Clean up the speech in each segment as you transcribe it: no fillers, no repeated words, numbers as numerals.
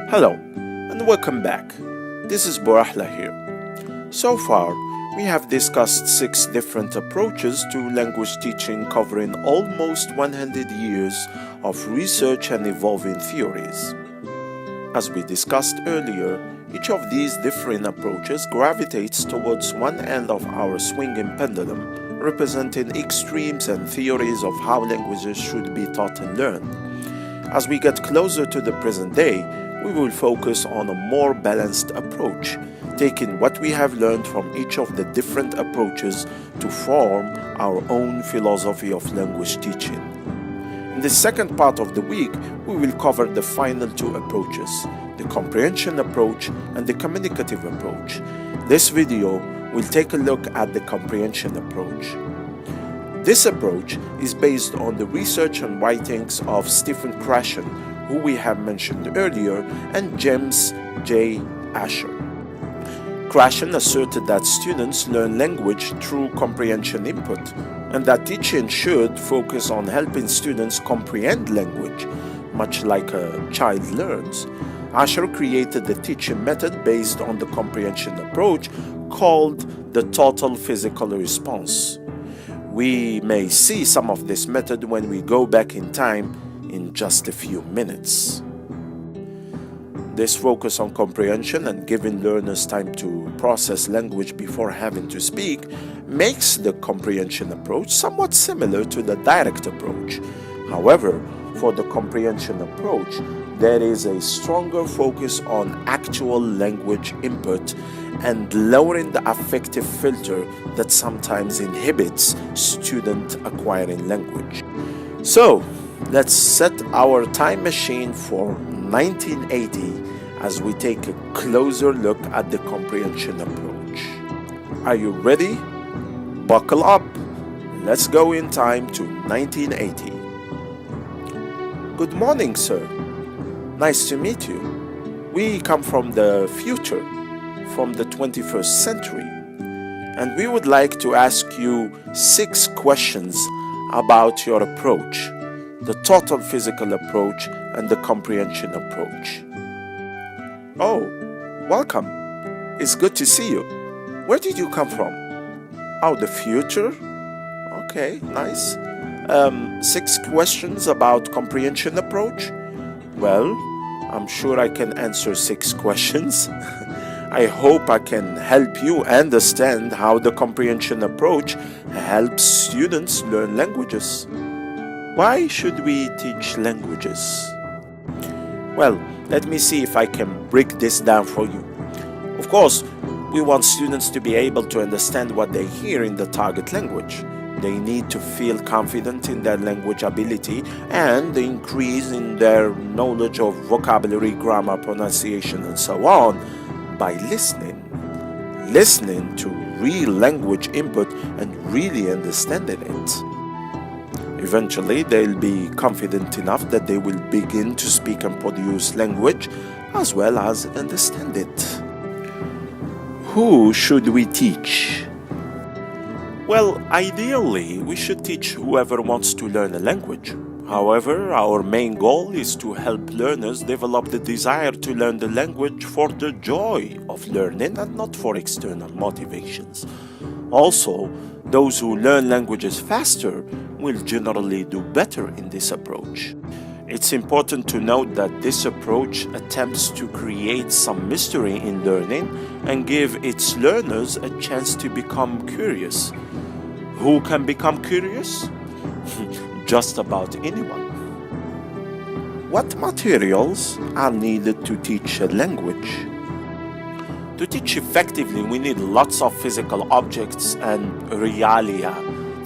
Hello and welcome back. This is Borahla here. So far, we have discussed 6 different approaches to language teaching covering almost 100 years of research and evolving theories. As we discussed earlier, each of these different approaches gravitates towards one end of our swinging pendulum, representing extremes and theories of how languages should be taught and learned. As we get closer to the present day, we will focus on a more balanced approach, taking what we have learned from each of the different approaches to form our own philosophy of language teaching. In the second part of the week, we will cover the final 2 approaches, the Comprehension Approach and the Communicative Approach. This video will take a look at the Comprehension Approach. This approach is based on the research and writings of Stephen Krashen, who we have mentioned earlier, and James J. Asher. Krashen asserted that students learn language through comprehension input, and that teaching should focus on helping students comprehend language, much like a child learns. Asher created the teaching method based on the comprehension approach called the total physical response. We may see some of this method when we go back in time in just a few minutes. This focus on comprehension and giving learners time to process language before having to speak makes the comprehension approach somewhat similar to the direct approach. However, for the comprehension approach, there is a stronger focus on actual language input and lowering the affective filter that sometimes inhibits student acquiring language. So, let's set our time machine for 1980 as we take a closer look at the comprehension approach. Are you ready? Buckle up. Let's go in time to 1980. Good morning, sir. Nice to meet you. We come from the future, from the 21st century, and we would like to ask you 6 questions about your approach, the total physical approach and the comprehension approach. Oh, welcome. It's good to see you. Where did you come from? Oh, the future? Okay, nice. 6 questions about comprehension approach? Well, I'm sure I can answer 6 questions. I hope I can help you understand how the comprehension approach helps students learn languages. Why should we teach languages? Well, let me see if I can break this down for you. Of course, we want students to be able to understand what they hear in the target language. They need to feel confident in their language ability and increase in their knowledge of vocabulary, grammar, pronunciation, and so on by listening to real language input and really understanding it. Eventually, they'll be confident enough that they will begin to speak and produce language as well as understand it. Who should we teach? Well, ideally, we should teach whoever wants to learn a language. However, our main goal is to help learners develop the desire to learn the language for the joy of learning and not for external motivations. Also, those who learn languages faster will generally do better in this approach. It's important to note that this approach attempts to create some mystery in learning and give its learners a chance to become curious. Who can become curious? Just about anyone. What materials are needed to teach a language? To teach effectively, we need lots of physical objects and realia,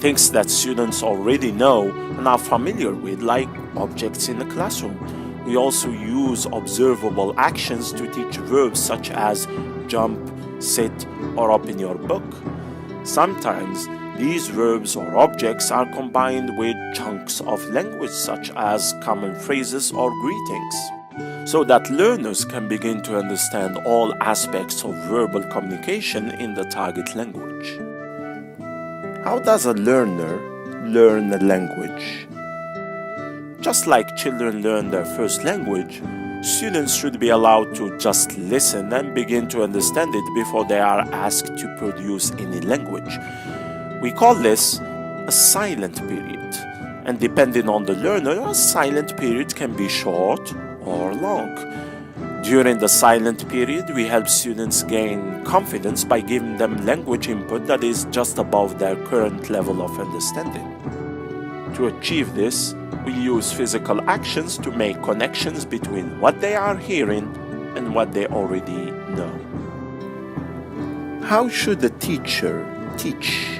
things that students already know and are familiar with, like objects in the classroom. We also use observable actions to teach verbs such as jump, sit, or open your book. Sometimes these verbs or objects are combined with chunks of language such as common phrases or greetings, so that learners can begin to understand all aspects of verbal communication in the target language. How does a learner learn a language? Just like children learn their first language, Students should be allowed to just listen and begin to understand it before they are asked to produce any language. We call this a silent period, and depending on the learner, a silent period can be short or long. During the silent period, we help students gain confidence by giving them language input that is just above their current level of understanding. To achieve this, we use physical actions to make connections between what they are hearing and what they already know. How should a teacher teach?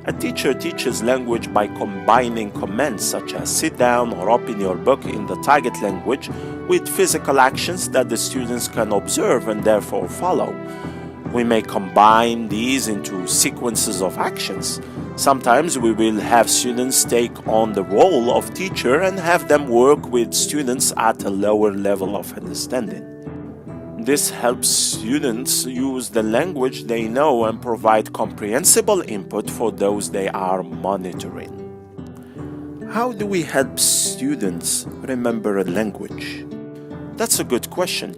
A teacher teaches language by combining commands such as sit down or open your book in the target language with physical actions that the students can observe and therefore follow. We may combine these into sequences of actions. Sometimes we will have students take on the role of teacher and have them work with students at a lower level of understanding. This helps students use the language they know and provide comprehensible input for those they are monitoring. How do we help students remember a language? That's a good question.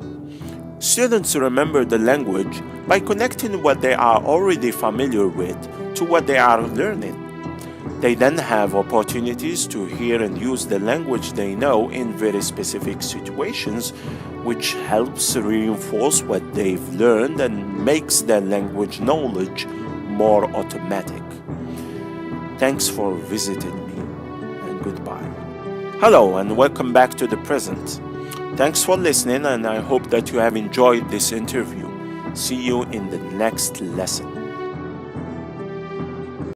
Students remember the language by connecting what they are already familiar with to what they are learning. They then have opportunities to hear and use the language they know in very specific situations, which helps reinforce what they've learned and makes their language knowledge more automatic. Thanks for visiting me, and goodbye. Hello, and welcome back to the present. Thanks for listening, and I hope that you have enjoyed this interview. See you in the next lesson.